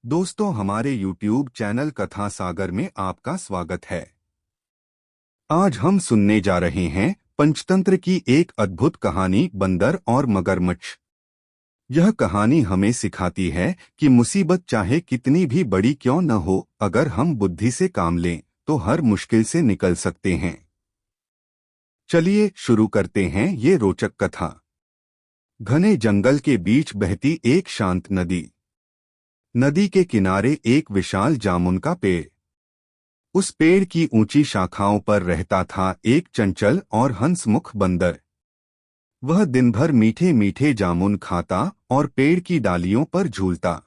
दोस्तों, हमारे YouTube channel कथा सागर में आपका स्वागत है। आज हम सुनने जा रहे हैं पंचतंत्र की एक अद्भुत कहानी, बंदर और मगरमच्छ। यह कहानी हमें सिखाती है कि मुसीबत चाहे कितनी भी बड़ी क्यों न हो, अगर हम बुद्धि से काम लें तो हर मुश्किल से निकल सकते हैं। चलिए शुरू करते हैं ये रोचक कथा। घने जंगल के बीच बहती एक शांत नदी। नदी के किनारे एक विशाल जामुन का पेड़। उस पेड़ की ऊंची शाखाओं पर रहता था एक चंचल और हंसमुख बंदर। वह दिन भर मीठे मीठे जामुन खाता और पेड़ की डालियों पर झूलता।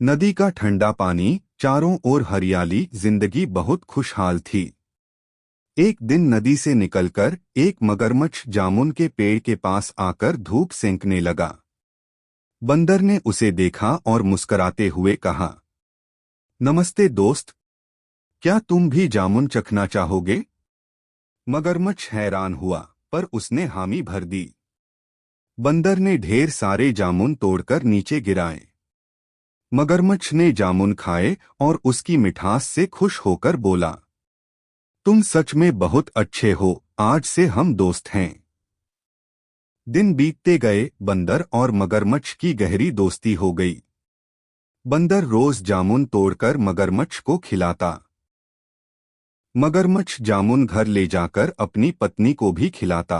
नदी का ठंडा पानी, चारों ओर हरियाली, जिंदगी बहुत खुशहाल थी। एक दिन नदी से निकलकर एक मगरमच्छ जामुन के पेड़ के पास आकर धूप सेंकने लगा। बंदर ने उसे देखा और मुस्कुराते हुए कहा, नमस्ते दोस्त, क्या तुम भी जामुन चखना चाहोगे? मगरमच्छ हैरान हुआ, पर उसने हामी भर दी। बंदर ने ढेर सारे जामुन तोड़कर नीचे गिराए। मगरमच्छ ने जामुन खाए और उसकी मिठास से खुश होकर बोला, तुम सच में बहुत अच्छे हो, आज से हम दोस्त हैं। दिन बीतते गए, बंदर और मगरमच्छ की गहरी दोस्ती हो गई। बंदर रोज जामुन तोड़कर मगरमच्छ को खिलाता। मगरमच्छ जामुन घर ले जाकर अपनी पत्नी को भी खिलाता।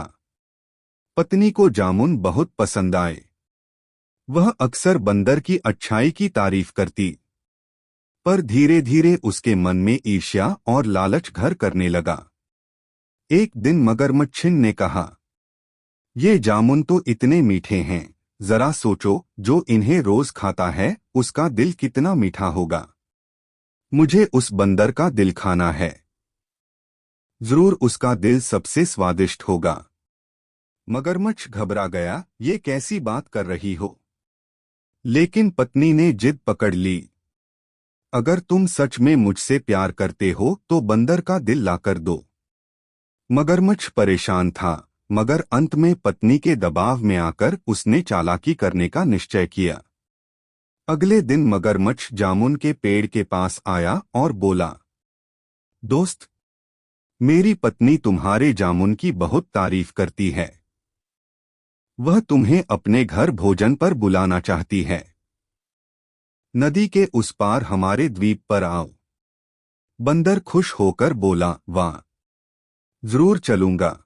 पत्नी को जामुन बहुत पसंद आए। वह अक्सर बंदर की अच्छाई की तारीफ करती। पर धीरे धीरे उसके मन में ईर्ष्या और लालच घर करने लगा। एक दिन मगरमच्छिन ने कहा, ये जामुन तो इतने मीठे हैं, जरा सोचो, जो इन्हें रोज खाता है उसका दिल कितना मीठा होगा। मुझे उस बंदर का दिल खाना है। जरूर उसका दिल सबसे स्वादिष्ट होगा। मगरमच्छ घबरा गया, ये कैसी बात कर रही हो? लेकिन पत्नी ने जिद पकड़ ली, अगर तुम सच में मुझसे प्यार करते हो तो बंदर का दिल लाकर दो। मगरमच्छ परेशान था, मगर अंत में पत्नी के दबाव में आकर उसने चालाकी करने का निश्चय किया। अगले दिन मगरमच्छ जामुन के पेड़ के पास आया और बोला, दोस्त, मेरी पत्नी तुम्हारे जामुन की बहुत तारीफ करती है। वह तुम्हें अपने घर भोजन पर बुलाना चाहती है। नदी के उस पार हमारे द्वीप पर आओ। बंदर खुश होकर बोला, वाह, जरूर चलूंगा।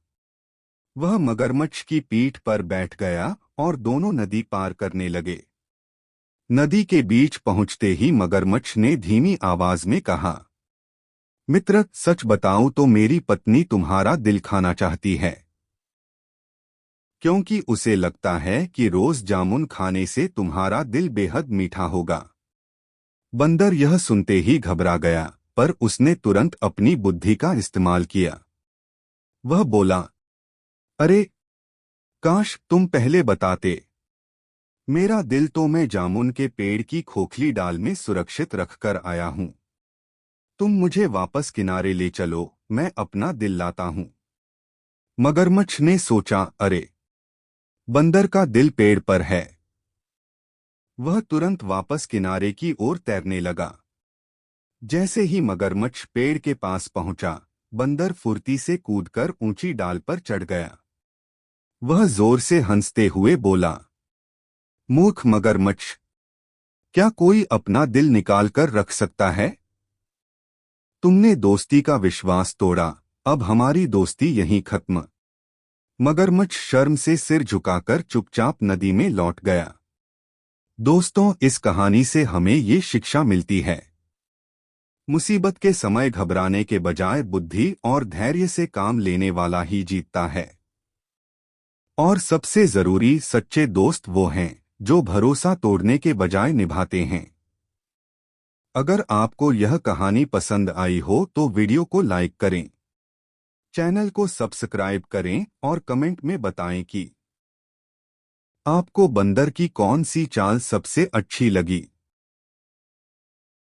वह मगरमच्छ की पीठ पर बैठ गया और दोनों नदी पार करने लगे। नदी के बीच पहुंचते ही मगरमच्छ ने धीमी आवाज में कहा, मित्र, सच बताऊं तो मेरी पत्नी तुम्हारा दिल खाना चाहती है, क्योंकि उसे लगता है कि रोज जामुन खाने से तुम्हारा दिल बेहद मीठा होगा। बंदर यह सुनते ही घबरा गया, पर उसने तुरंत अपनी बुद्धि का इस्तेमाल किया। वह बोला, अरे, काश तुम पहले बताते। मेरा दिल तो मैं जामुन के पेड़ की खोखली डाल में सुरक्षित रखकर आया हूं। तुम मुझे वापस किनारे ले चलो, मैं अपना दिल लाता हूं। मगरमच्छ ने सोचा, अरे, बंदर का दिल पेड़ पर है। वह तुरंत वापस किनारे की ओर तैरने लगा। जैसे ही मगरमच्छ पेड़ के पास पहुंचा, बंदर फुर्ती से कूदकर ऊंची डाल पर चढ़ गया। वह जोर से हंसते हुए बोला, मूर्ख मगरमच्छ, क्या कोई अपना दिल निकाल कर रख सकता है? तुमने दोस्ती का विश्वास तोड़ा, अब हमारी दोस्ती यहीं खत्म। मगरमच्छ शर्म से सिर झुकाकर चुपचाप नदी में लौट गया। दोस्तों, इस कहानी से हमें ये शिक्षा मिलती है, मुसीबत के समय घबराने के बजाय बुद्धि और धैर्य से काम लेने वाला ही जीतता है। और सबसे जरूरी, सच्चे दोस्त वो हैं जो भरोसा तोड़ने के बजाय निभाते हैं। अगर आपको यह कहानी पसंद आई हो तो वीडियो को लाइक करें, चैनल को सब्सक्राइब करें और कमेंट में बताएं कि आपको बंदर की कौन सी चाल सबसे अच्छी लगी।